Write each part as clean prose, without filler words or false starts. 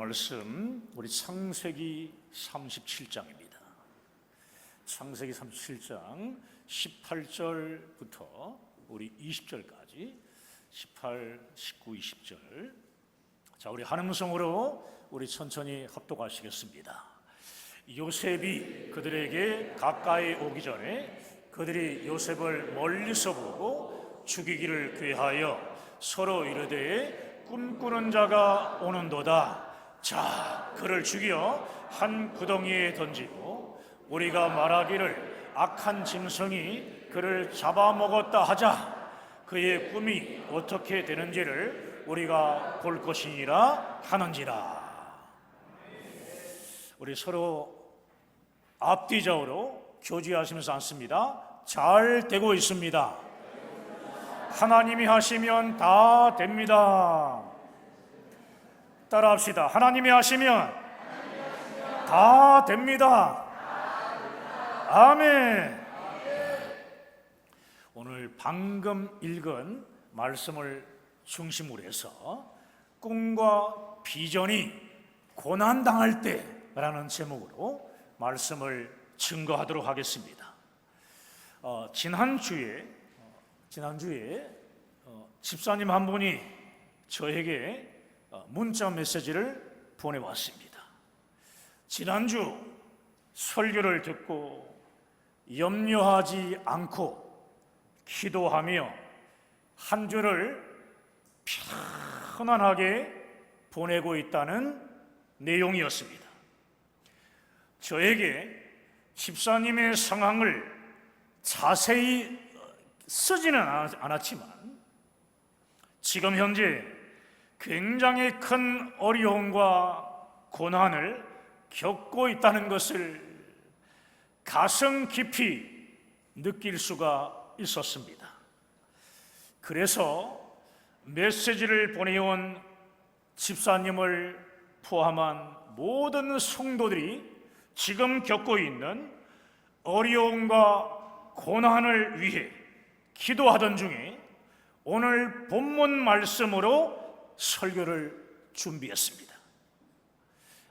말씀 우리 창세기 37장입니다. 창세기 37장 18절부터 우리 20절까지 18, 19, 20절. 자, 우리 한 음성으로 우리 천천히 합독하시겠습니다. 요셉이 그들에게 가까이 오기 전에 그들이 요셉을 멀리서 보고 죽이기를 꾀하여 서로 이르되 꿈꾸는 자가 오는도다. 자, 그를 죽여 한 구덩이에 던지고 우리가 말하기를 악한 짐승이 그를 잡아먹었다 하자. 그의 꿈이 어떻게 되는지를 우리가 볼 것이니라 하는지라. 우리 서로 앞뒤좌우로 교제하시면서 앉습니다. 잘 되고 있습니다. 하나님이 하시면 다 됩니다. 따라합시다. 하나님이 하시면 다 됩니다. 아멘. 오늘 방금 읽은 말씀을 중심으로 해서 꿈과 비전이 고난당할 때라는 제목으로 말씀을 증거하도록 하겠습니다. 지난주에 집사님 한 분이 저에게 문자 메시지를 보내왔습니다. 지난주 설교를 듣고 염려하지 않고 기도하며 한 주를 편안하게 보내고 있다는 내용이었습니다. 저에게 집사님의 상황을 자세히 쓰지는 않았지만 지금 현재 굉장히 큰 어려움과 고난을 겪고 있다는 것을 가슴 깊이 느낄 수가 있었습니다. 그래서 메시지를 보내온 집사님을 포함한 모든 성도들이 지금 겪고 있는 어려움과 고난을 위해 기도하던 중에 오늘 본문 말씀으로 설교를 준비했습니다.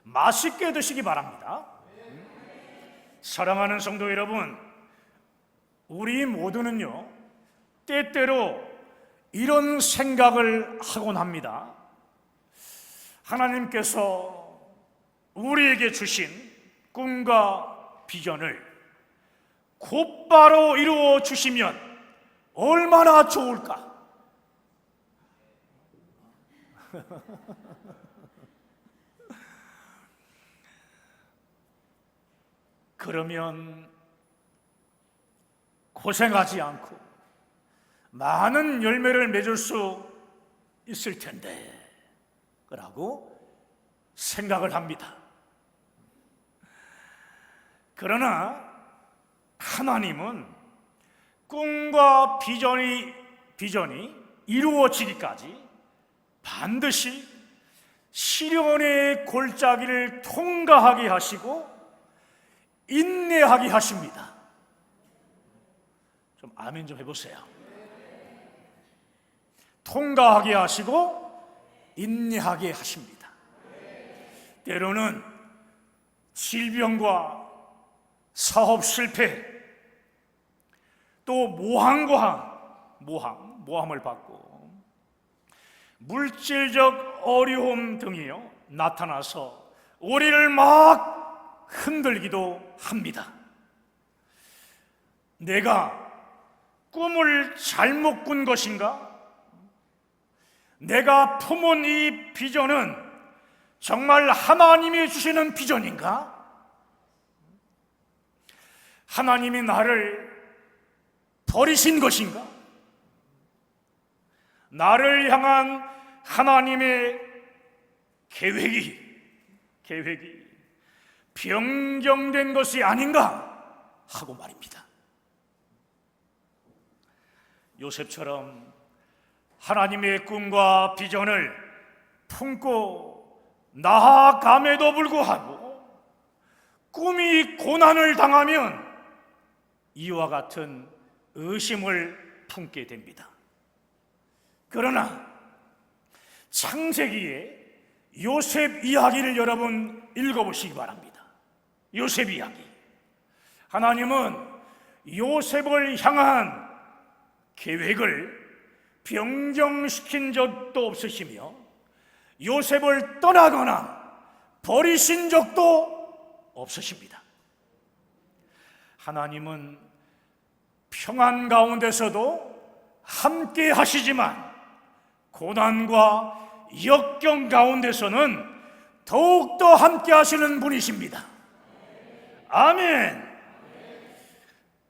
맛있게 드시기 바랍니다. 사랑하는 성도 여러분, 우리 모두는요 때때로 이런 생각을 하곤 합니다. 하나님께서 우리에게 주신 꿈과 비전을 곧바로 이루어 주시면 얼마나 좋을까? 그러면 고생하지 않고 많은 열매를 맺을 수 있을 텐데 라고 생각을 합니다. 그러나 하나님은 꿈과 비전이 이루어지기까지 반드시 시련의 골짜기를 통과하게 하시고 인내하게 하십니다. 좀 아멘 좀 해보세요. 통과하게 하시고 인내하게 하십니다. 때로는 질병과 사업 실패, 또 모함을 받고 물질적 어려움 등이요 나타나서 우리를 막 흔들기도 합니다. 내가 꿈을 잘못 꾼 것인가? 내가 품은 이 비전은 정말 하나님이 주시는 비전인가? 하나님이 나를 버리신 것인가? 나를 향한 하나님의 계획이 변경된 것이 아닌가 하고 말입니다. 요셉처럼 하나님의 꿈과 비전을 품고 나아감에도 불구하고 꿈이 고난을 당하면 이와 같은 의심을 품게 됩니다. 그러나 창세기에 요셉 이야기를 여러분 읽어보시기 바랍니다. 요셉 이야기. 하나님은 요셉을 향한 계획을 변경시킨 적도 없으시며 요셉을 떠나거나 버리신 적도 없으십니다. 하나님은 평안 가운데서도 함께 하시지만 고난과 역경 가운데서는 더욱더 함께 하시는 분이십니다. 아멘.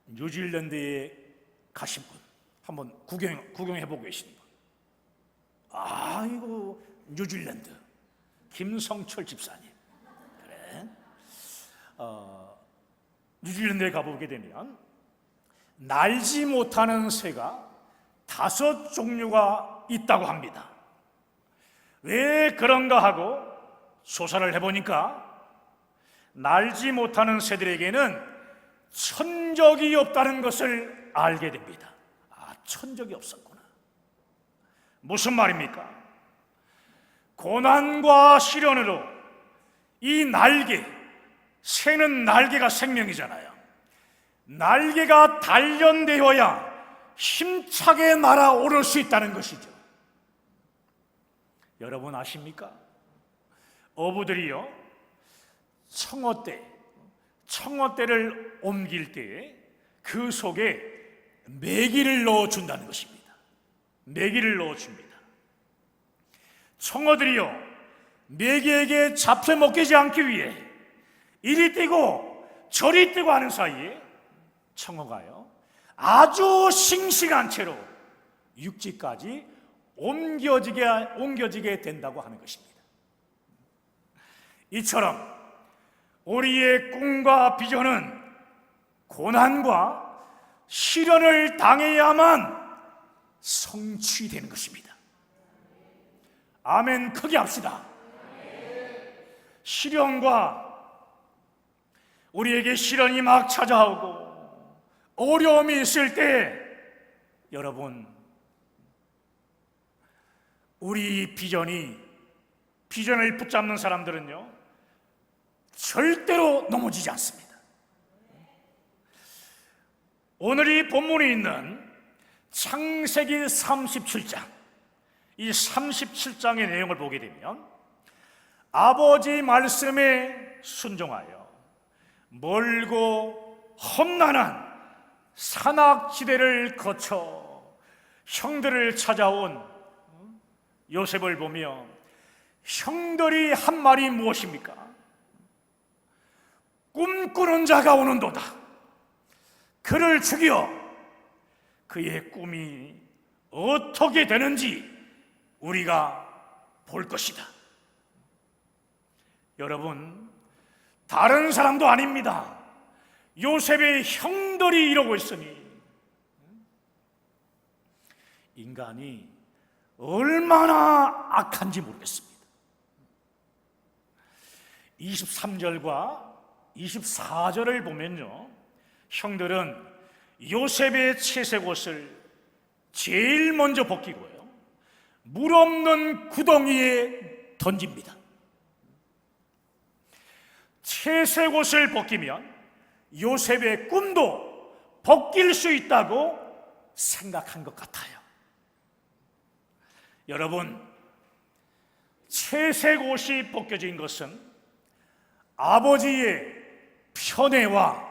뉴질랜드에 가신 분 한번 구경해 보고 계신 분. 아이고, 뉴질랜드 김성철 집사님. 그래. 뉴질랜드에 가보게 되면 날지 못하는 새가 5 종류가 있다고 합니다. 왜 그런가 하고 조사를 해보니까 날지 못하는 새들에게는 천적이 없다는 것을 알게 됩니다. 아, 천적이 없었구나. 무슨 말입니까? 고난과 시련으로 이 날개, 새는 날개가 생명이잖아요. 날개가 단련되어야 힘차게 날아오를 수 있다는 것이죠. 여러분 아십니까? 어부들이요, 청어대를 옮길 때 그 속에 메기를 넣어준다는 것입니다. 메기를 넣어줍니다. 청어들이요, 메기에게 잡혀 먹히지 않기 위해 이리 뛰고 저리 뛰고 하는 사이에 청어가요, 아주 싱싱한 채로 육지까지 옮겨지게 된다고 하는 것입니다. 이처럼 우리의 꿈과 비전은 고난과 시련을 당해야만 성취되는 것입니다. 아멘. 크게 합시다. 시련과 우리에게 시련이 막 찾아오고 어려움이 있을 때 여러분, 우리 비전을 붙잡는 사람들은요 절대로 넘어지지 않습니다. 오늘 이 본문에 있는 창세기 37장, 이 37장의 내용을 보게 되면 아버지 말씀에 순종하여 멀고 험난한 산악지대를 거쳐 형들을 찾아온 요셉을 보며 형들이 한 말이 무엇입니까? 꿈꾸는 자가 오는도다. 그를 죽여 그의 꿈이 어떻게 되는지 우리가 볼 것이다. 여러분, 다른 사람도 아닙니다. 요셉의 형들이 이러고 있으니 인간이 얼마나 악한지 모르겠습니다. 23절과 24절을 보면요, 형들은 요셉의 채색 옷을 제일 먼저 벗기고요, 물 없는 구덩이에 던집니다. 채색 옷을 벗기면 요셉의 꿈도 벗길 수 있다고 생각한 것 같아요. 여러분, 채색 옷이 벗겨진 것은 아버지의 편애와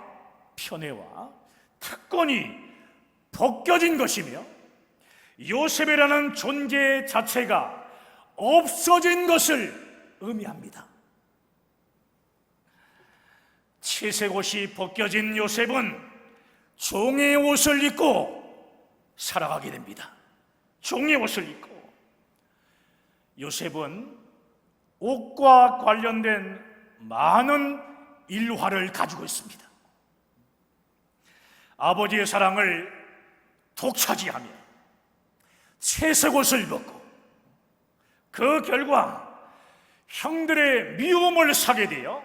특권이 벗겨진 것이며 요셉이라는 존재 자체가 없어진 것을 의미합니다. 채색 옷이 벗겨진 요셉은 종의 옷을 입고 살아가게 됩니다. 종의 옷을 입고. 요셉은 옷과 관련된 많은 일화를 가지고 있습니다. 아버지의 사랑을 독차지하며 채색 옷을 입었고, 그 결과 형들의 미움을 사게 되어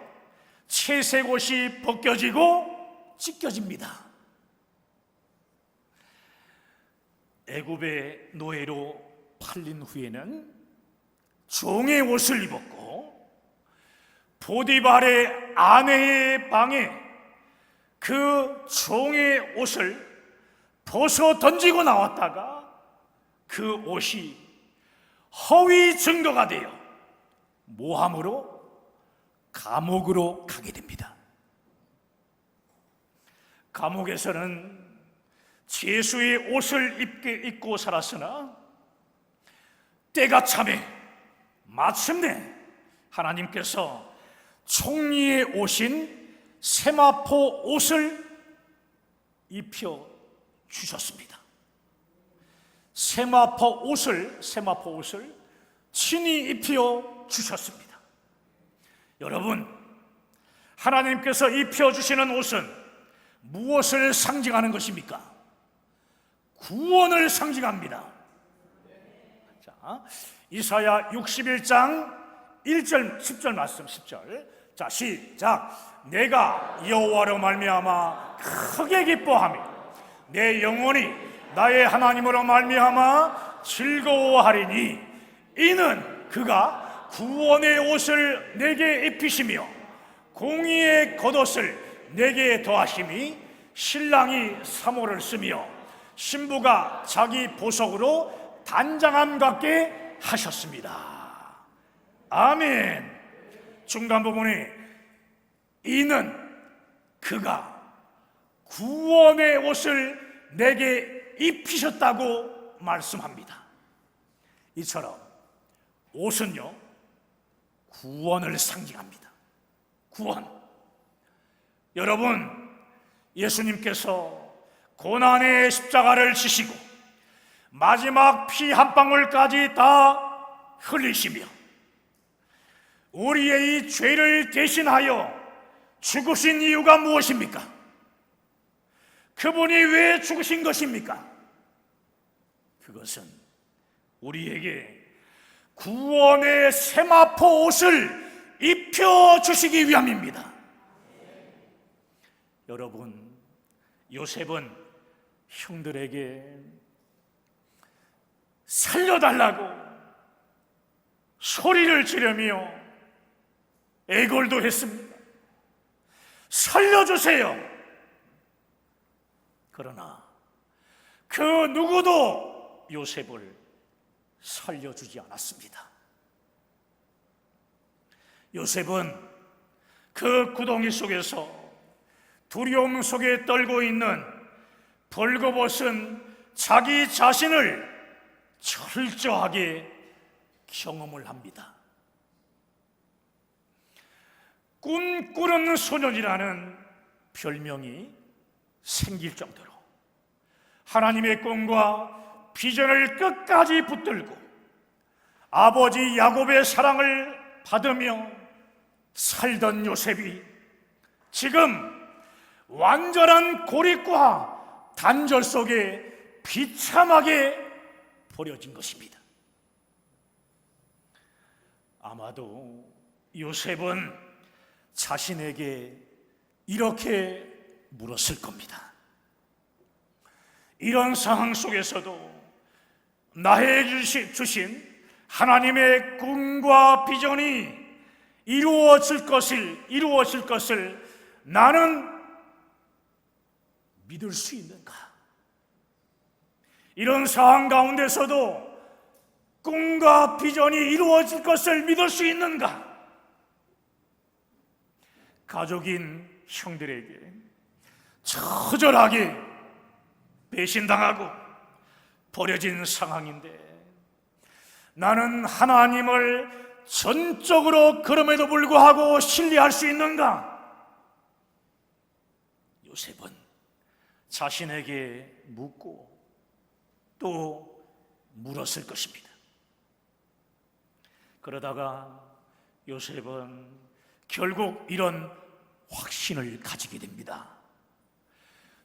채색 옷이 벗겨지고 찢겨집니다. 애굽의 노예로 팔린 후에는 종의 옷을 입었고 보디발의 아내의 방에 그 종의 옷을 벗어 던지고 나왔다가 그 옷이 허위 증거가 되어 모함으로 감옥으로 가게 됩니다. 감옥에서는 죄수의 옷을 입고 살았으나 때가 참에 마침내 하나님께서 총리의 옷인 세마포 옷을 입혀 주셨습니다. 세마포 옷을 친히 입혀 주셨습니다. 여러분, 하나님께서 입혀 주시는 옷은 무엇을 상징하는 것입니까? 구원을 상징합니다. 자, 이사야 61장 1절 10절 말씀 10절. 자, 시작. 내가 여호와로 말미암아 크게 기뻐하며 내 영혼이 나의 하나님으로 말미암아 즐거워하리니 이는 그가 구원의 옷을 내게 입히시며 공의의 겉옷을 내게 더하심이 신랑이 사모를 쓰며 신부가 자기 보석으로 단장함 같게 하셨습니다. 아멘. 중간 부분에 이는 그가 구원의 옷을 내게 입히셨다고 말씀합니다. 이처럼 옷은요, 구원을 상징합니다. 구원. 여러분, 예수님께서 고난의 십자가를 지시고 마지막 피 한 방울까지 다 흘리시며 우리의 이 죄를 대신하여 죽으신 이유가 무엇입니까? 그분이 왜 죽으신 것입니까? 그것은 우리에게 구원의 세마포 옷을 입혀주시기 위함입니다. 여러분, 요셉은 형들에게 살려달라고 소리를 지르며 애걸도 했습니다. 살려주세요. 그러나 그 누구도 요셉을 살려주지 않았습니다. 요셉은 그 구덩이 속에서 두려움 속에 떨고 있는 벌거벗은 자기 자신을 철저하게 경험을 합니다. 꿈꾸는 소년이라는 별명이 생길 정도로 하나님의 꿈과 비전을 끝까지 붙들고 아버지 야곱의 사랑을 받으며 살던 요셉이 지금 완전한 고립과 단절 속에 비참하게 버려진 것입니다. 아마도 요셉은 자신에게 이렇게 물었을 겁니다. 이런 상황 속에서도 나에게 주신 하나님의 꿈과 비전이 이루어질 것을 나는 믿을 수 있는가? 이런 상황 가운데서도 꿈과 비전이 이루어질 것을 믿을 수 있는가? 가족인 형들에게 처절하게 배신당하고 버려진 상황인데 나는 하나님을 전적으로 그럼에도 불구하고 신뢰할 수 있는가? 요셉은 자신에게 묻고 또 물었을 것입니다. 그러다가 요셉은 결국 이런 확신을 가지게 됩니다.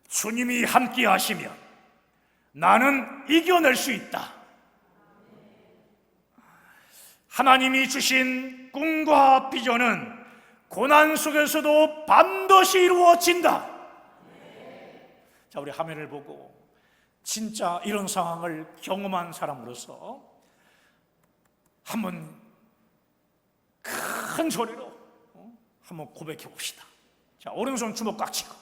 주님이 함께 하시면 나는 이겨낼 수 있다. 하나님이 주신 꿈과 비전은 고난 속에서도 반드시 이루어진다. 자, 우리 화면을 보고 진짜 이런 상황을 경험한 사람으로서 한번 큰 소리로 한번 고백해 봅시다. 자, 오른손 주먹 꽉 쥐고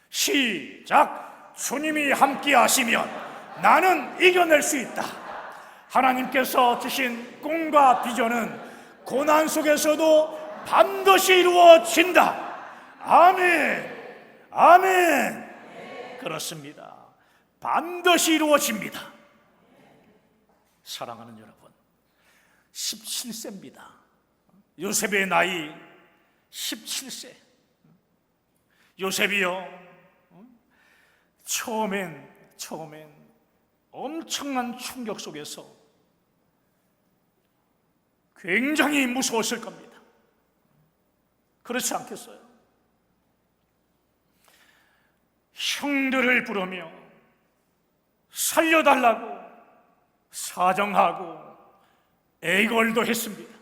시작. 주님이 함께 하시면 나는 이겨낼 수 있다. 하나님께서 주신 꿈과 비전은 고난 속에서도 반드시 이루어진다. 아멘, 아멘. 그렇습니다. 반드시 이루어집니다. 사랑하는 여러분, 17세입니다. 요셉의 나이 17세. 요셉이요, 처음엔 엄청난 충격 속에서 굉장히 무서웠을 겁니다. 그렇지 않겠어요? 형들을 부르며 살려달라고 사정하고 애걸도 했습니다.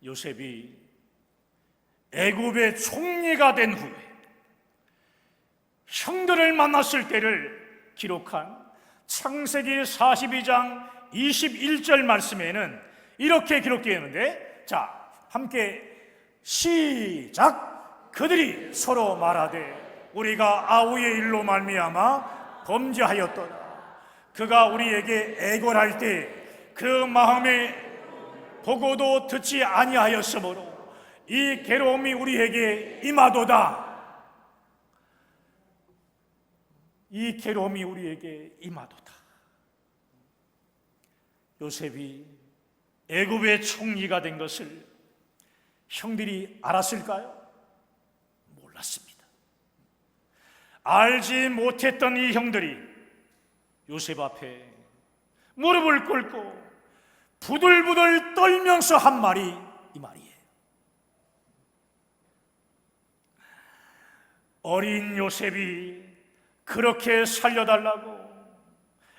요셉이 애굽의 총리가 된 후에 형들을 만났을 때를 기록한 창세기 42장 21절 말씀에는 이렇게 기록되어 있는데, 자, 함께 시작. 그들이 서로 말하되 우리가 아우의 일로 말미암아 범죄하였도다. 그가 우리에게 애걸할 때 그 마음에 보고도 듣지 아니하였으므로 이 괴로움이 우리에게 임하도다. 이 괴로움이 우리에게 임하도다. 요셉이 애굽의 총리가 된 것을 형들이 알았을까요? 몰랐습니다. 알지 못했던 이 형들이 요셉 앞에 무릎을 꿇고 부들부들 떨면서 한 말이 이 말이에요. 어린 요셉이 그렇게 살려달라고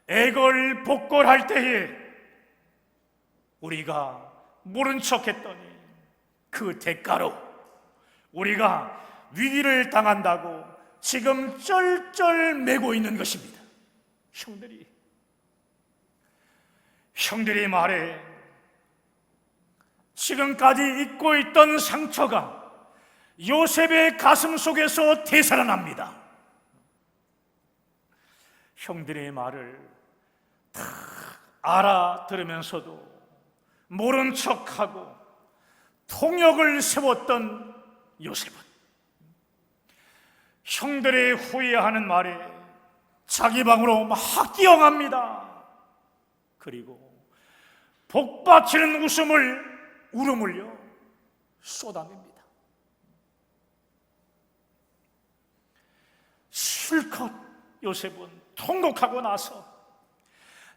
애걸복걸할 때에 우리가 모른 척했더니 그 대가로 우리가 위기를 당한다고 지금 쩔쩔매고 있는 것입니다. 형들이 말해 지금까지 잊고 있던 상처가 요셉의 가슴 속에서 되살아납니다. 형들의 말을 다 알아들으면서도 모른 척하고 통역을 세웠던 요셉은 형들의 후회하는 말에 자기 방으로 막 뛰어갑니다. 그리고 복받치는 울음을요 쏟아냅니다. 실컷 요셉은 통곡하고 나서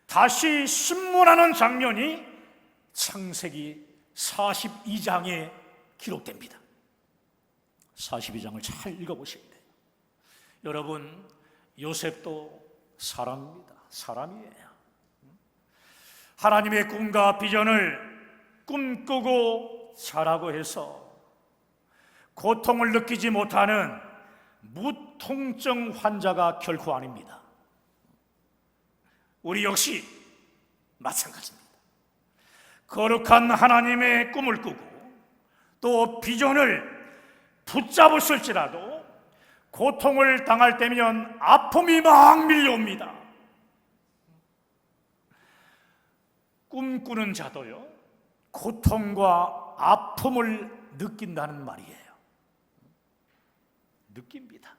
다시 신문하는 장면이 창세기 42장에 기록됩니다. 42장을 잘 읽어보셔야 돼요. 여러분, 요셉도 사람입니다. 사람이에요. 하나님의 꿈과 비전을 꿈꾸고 자라고 해서 고통을 느끼지 못하는 무통증 환자가 결코 아닙니다. 우리 역시 마찬가지입니다. 거룩한 하나님의 꿈을 꾸고 또 비전을 붙잡았을지라도 고통을 당할 때면 아픔이 막 밀려옵니다. 꿈꾸는 자도요 고통과 아픔을 느낀다는 말이에요. 느낍니다.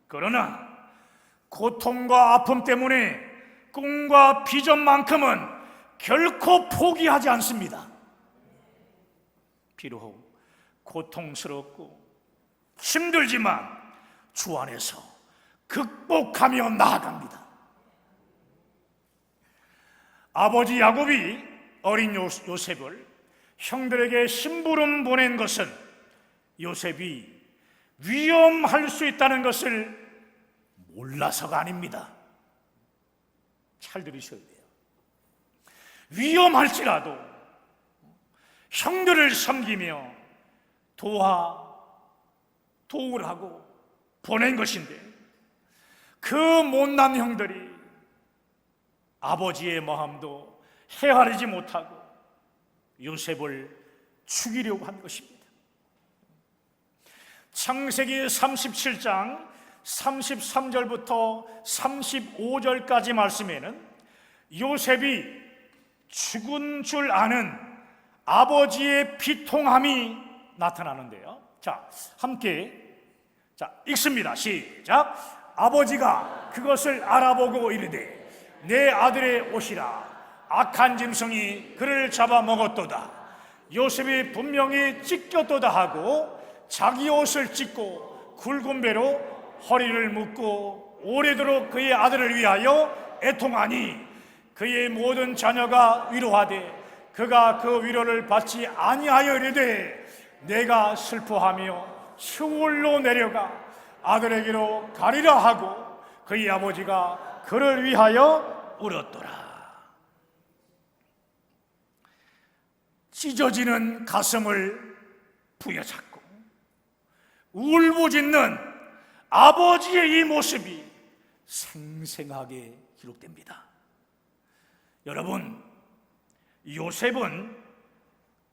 그러나 고통과 아픔 때문에 꿈과 비전만큼은 결코 포기하지 않습니다. 비록 고통스럽고 힘들지만 주 안에서 극복하며 나아갑니다. 아버지 야곱이 어린 요셉을 형들에게 심부름 보낸 것은 요셉이 위험할 수 있다는 것을 몰라서가 아닙니다. 잘 들으셔야 돼요. 위험할지라도 형들을 섬기며 도우라고 보낸 것인데 그 못난 형들이 아버지의 마음도 헤아리지 못하고 요셉을 죽이려고 한 것입니다. 창세기 37장 33절부터 35절까지 말씀에는 요셉이 죽은 줄 아는 아버지의 비통함이 나타나는데요. 자, 함께 읽습니다. 시작. 아버지가 그것을 알아보고 이르되 내 아들의 옷이라 악한 짐승이 그를 잡아먹었도다. 요셉이 분명히 찢겼도다 하고 자기 옷을 찢고 굵은 배로 허리를 묶고 오래도록 그의 아들을 위하여 애통하니 그의 모든 자녀가 위로하되 그가 그 위로를 받지 아니하여 이르되 내가 슬퍼하며 시올로 내려가 아들에게로 가리라 하고 그의 아버지가 그를 위하여 울었더라. 찢어지는 가슴을 부여잡고 울부짖는 아버지의 이 모습이 생생하게 기록됩니다. 여러분, 요셉은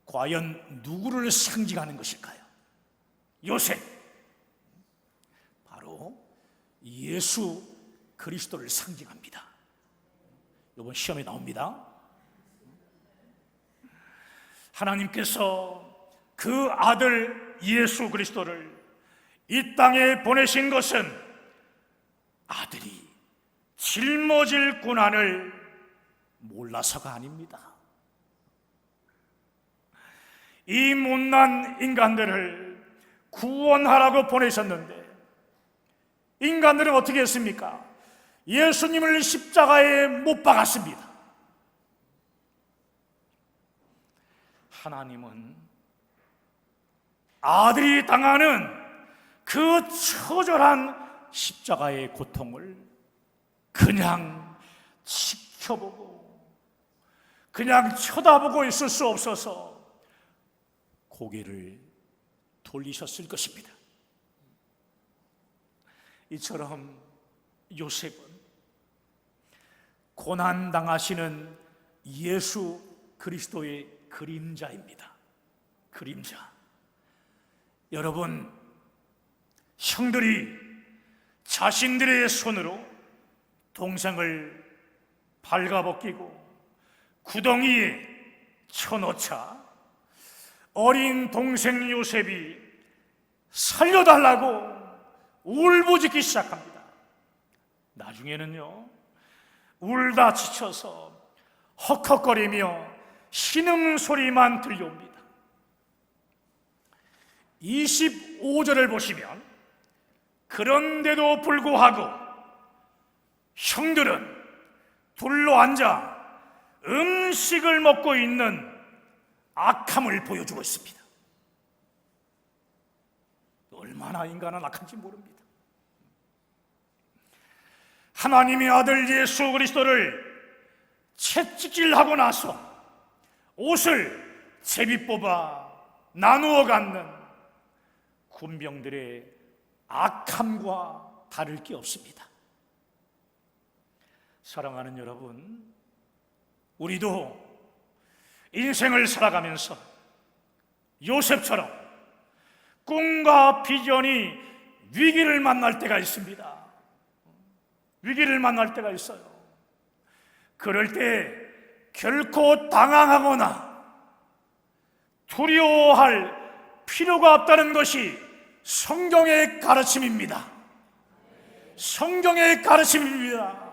과연 누구를 상징하는 것일까요? 요셉, 바로 예수 그리스도를 상징합니다. 이번 시험에 나옵니다. 하나님께서 그 아들 예수 그리스도를 이 땅에 보내신 것은 아들이 짊어질 고난을 몰라서가 아닙니다. 이 못난 인간들을 구원하라고 보내셨는데 인간들은 어떻게 했습니까? 예수님을 십자가에 못 박았습니다. 하나님은 아들이 당하는 그 처절한 십자가의 고통을 그냥 지켜보고 그냥 쳐다보고 있을 수 없어서 고개를 돌리셨을 것입니다. 이처럼 요셉은 고난당하시는 예수 그리스도의 그림자입니다. 그림자. 여러분, 형들이 자신들의 손으로 동생을 발가벗기고 구덩이에 쳐넣자 어린 동생 요셉이 살려달라고 울부짖기 시작합니다. 나중에는요, 울다 지쳐서 헉헉거리며 신음소리만 들려옵니다. 25절을 보시면 그런데도 불구하고 형들은 둘러앉아 음식을 먹고 있는 악함을 보여주고 있습니다. 얼마나 인간은 악한지 모릅니다. 하나님의 아들 예수 그리스도를 채찍질하고 나서 옷을 제비 뽑아 나누어 갖는 군병들의 악함과 다를 게 없습니다. 사랑하는 여러분, 우리도 인생을 살아가면서 요셉처럼 꿈과 비전이 위기를 만날 때가 있습니다. 위기를 만날 때가 있어요. 그럴 때 결코 당황하거나 두려워할 필요가 없다는 것이 성경의 가르침입니다. 성경의 가르침입니다.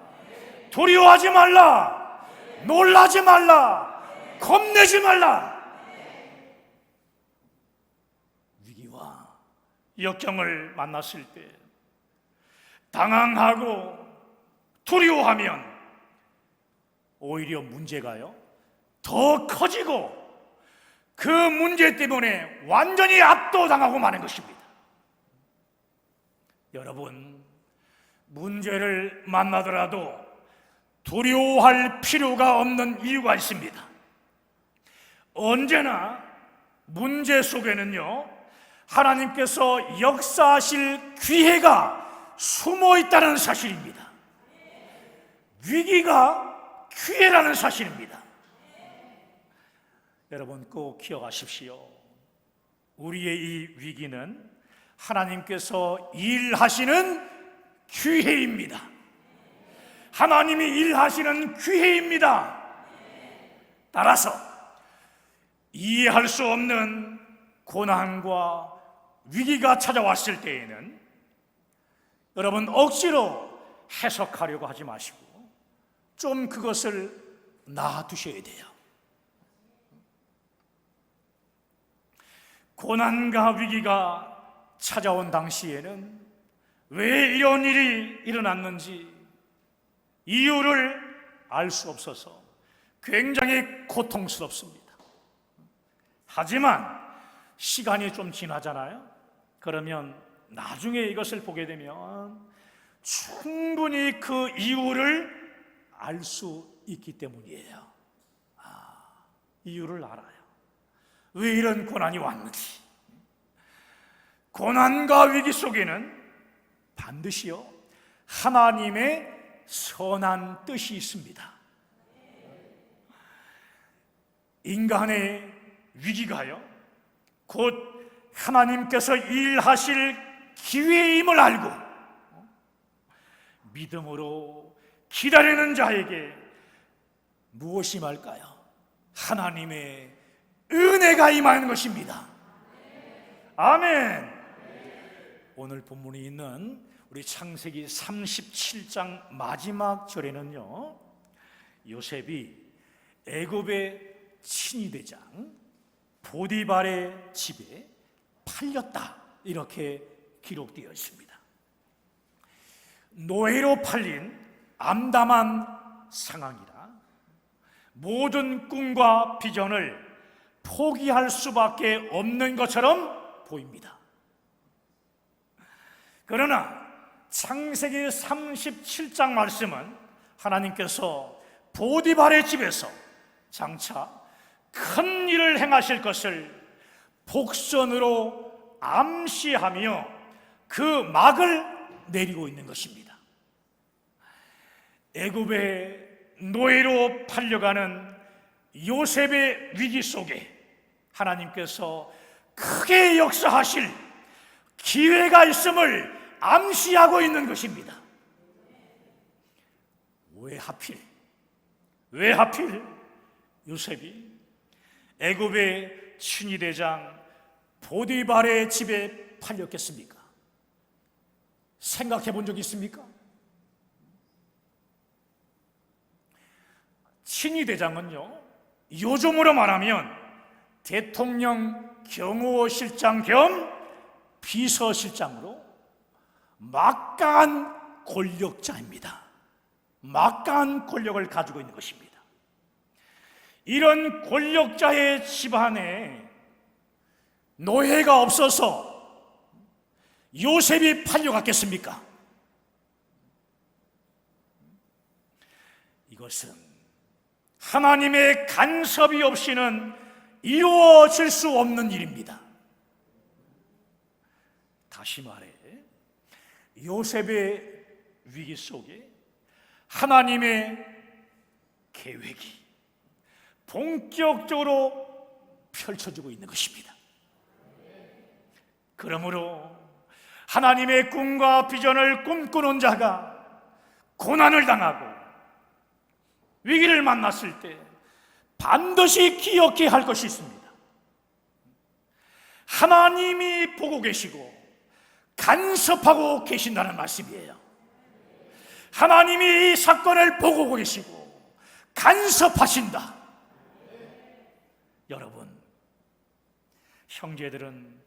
두려워하지 말라, 놀라지 말라, 겁내지 말라. 위기와 역경을 만났을 때 당황하고 두려워하면 오히려 문제가요 더 커지고 그 문제 때문에 완전히 압도당하고 마는 것입니다. 여러분, 문제를 만나더라도 두려워할 필요가 없는 이유가 있습니다. 언제나 문제 속에는요 하나님께서 역사하실 기회가 숨어 있다는 사실입니다. 위기가 기회라는 사실입니다. 여러분 꼭 기억하십시오. 우리의 이 위기는 하나님께서 일하시는 기회입니다. 하나님이 일하시는 기회입니다. 따라서 이해할 수 없는 고난과 위기가 찾아왔을 때에는 여러분 억지로 해석하려고 하지 마시고 좀 그것을 놔두셔야 돼요. 고난과 위기가 찾아온 당시에는 왜 이런 일이 일어났는지 이유를 알 수 없어서 굉장히 고통스럽습니다. 하지만 시간이 좀 지나잖아요. 그러면 나중에 이것을 보게 되면 충분히 그 이유를 알 수 있기 때문이에요. 이유를 알아요. 왜 이런 고난이 왔는지. 고난과 위기 속에는 반드시요 하나님의 선한 뜻이 있습니다. 인간의 위기가요 곧 하나님께서 일하실 기회임을 알고 믿음으로 기다리는 자에게 무엇이 임할까요? 하나님의 은혜가 임하는 것입니다. 아멘. 오늘 본문이 있는 우리 창세기 37장 마지막 절에는요 요셉이 애굽의 친위대장 보디발의 집에 팔렸다 이렇게 기록되어 있습니다. 노예로 팔린 암담한 상황이라 모든 꿈과 비전을 포기할 수밖에 없는 것처럼 보입니다. 그러나 창세기 37장 말씀은 하나님께서 보디발의 집에서 장차 큰 일을 행하실 것을 복선으로 암시하며 그 막을 내리고 있는 것입니다. 애굽의 노예로 팔려가는 요셉의 위기 속에 하나님께서 크게 역사하실 기회가 있음을 암시하고 있는 것입니다. 왜 하필 요셉이 애굽의 친위대장 보디발의 집에 팔렸겠습니까? 생각해 본 적 있습니까? 친위대장은요 요즘으로 말하면 대통령 경호실장 겸 비서실장으로 막강한 권력자입니다. 막강한 권력을 가지고 있는 것입니다. 이런 권력자의 집안에 노예가 없어서 요셉이 팔려갔겠습니까? 이것은 하나님의 간섭이 없이는 이루어질 수 없는 일입니다. 다시 말해 요셉의 위기 속에 하나님의 계획이 본격적으로 펼쳐지고 있는 것입니다. 그러므로 하나님의 꿈과 비전을 꿈꾸는 자가 고난을 당하고 위기를 만났을 때 반드시 기억해야 할 것이 있습니다. 하나님이 보고 계시고 간섭하고 계신다는 말씀이에요. 하나님이 이 사건을 보고 계시고 간섭하신다. 여러분, 형제들은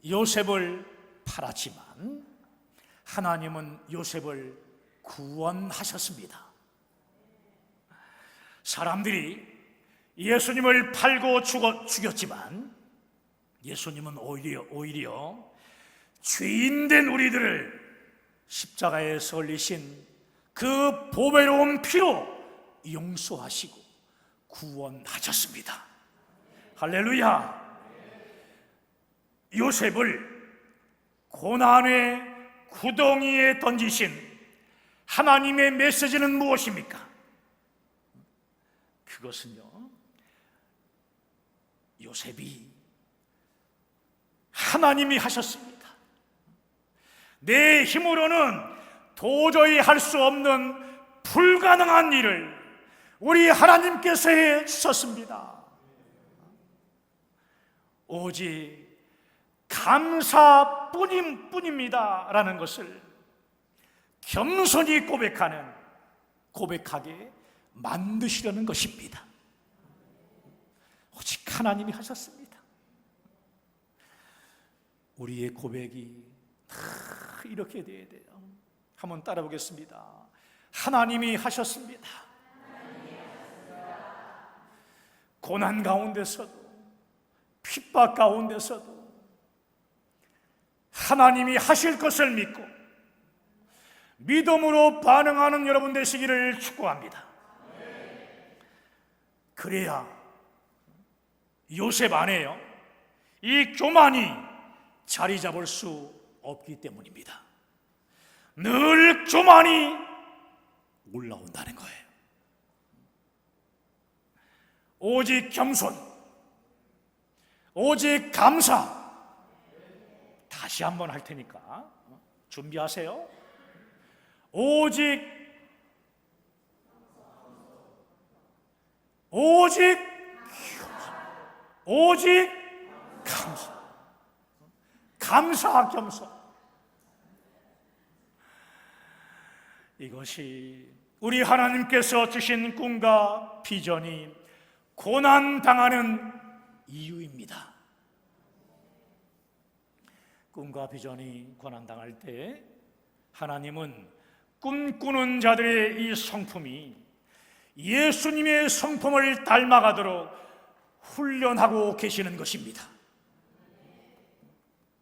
요셉을 팔았지만 하나님은 요셉을 구원하셨습니다. 사람들이 예수님을 팔고 죽였지만 예수님은 오히려 죄인된 우리들을 십자가에 설리신 그 보배로운 피로 용서하시고 구원하셨습니다. 할렐루야. 요셉을 고난의 구덩이에 던지신 하나님의 메시지는 무엇입니까? 그것은요 요셉이 하나님이 하셨습니다. 내 힘으로는 도저히 할 수 없는 불가능한 일을 우리 하나님께서 해 주셨습니다. 오직 감사뿐입니다 라는 것을 겸손히 고백하게 만드시려는 것입니다. 오직 하나님이 하셨습니다. 우리의 고백이 다 이렇게 돼야 돼요. 한번 따라 보겠습니다. 하나님이 하셨습니다. 고난 가운데서도, 핍박 가운데서도 하나님이 하실 것을 믿고 믿음으로 반응하는 여러분 되시기를 축복합니다. 그래야 요셉 안에요, 이 교만이 자리 잡을 수 없기 때문입니다. 늘 교만이 올라온다는 거예요. 오직 겸손, 오직 감사. 다시 한번 할 테니까 준비하세요. 오직 감사, 겸손. 이것이 우리 하나님께서 주신 꿈과 비전이 고난 당하는 이유입니다. 꿈과 비전이 고난 당할 때 하나님은 꿈꾸는 자들의 이 성품이 예수님의 성품을 닮아가도록 훈련하고 계시는 것입니다.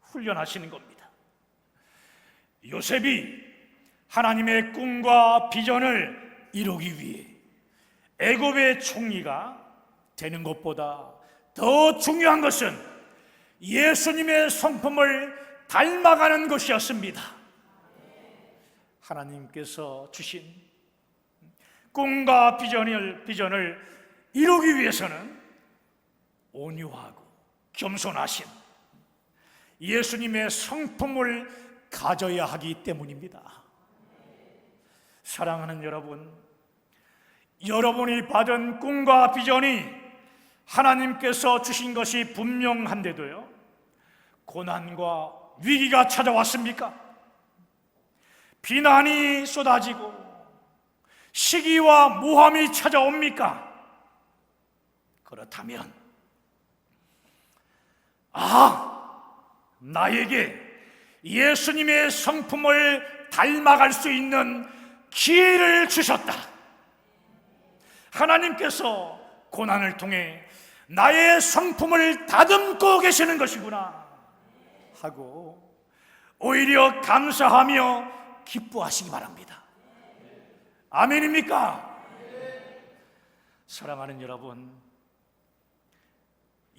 훈련하시는 겁니다. 요셉이 하나님의 꿈과 비전을 이루기 위해 애굽의 총리가 되는 것보다 더 중요한 것은 예수님의 성품을 닮아가는 것이었습니다. 하나님께서 주신 꿈과 비전을 이루기 위해서는 온유하고 겸손하신 예수님의 성품을 가져야 하기 때문입니다. 사랑하는 여러분, 여러분이 받은 꿈과 비전이 하나님께서 주신 것이 분명한데도요, 고난과 위기가 찾아왔습니까? 비난이 쏟아지고 시기와 모함이 찾아옵니까? 그렇다면 나에게 예수님의 성품을 닮아갈 수 있는 기회를 주셨다. 하나님께서 고난을 통해 나의 성품을 다듬고 계시는 것이구나 하고 오히려 감사하며 기뻐하시기 바랍니다. 아멘입니까? 사랑하는 여러분,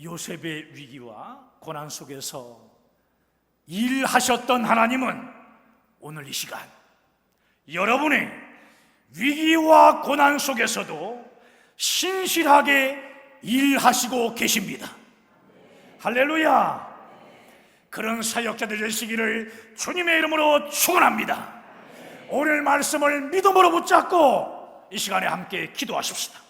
요셉의 위기와 고난 속에서 일하셨던 하나님은 오늘 이 시간 여러분의 위기와 고난 속에서도 신실하게 일하시고 계십니다. 할렐루야. 그런 사역자들 되시기를 주님의 이름으로 축원합니다. 오늘 말씀을 믿음으로 붙잡고 이 시간에 함께 기도하십시다.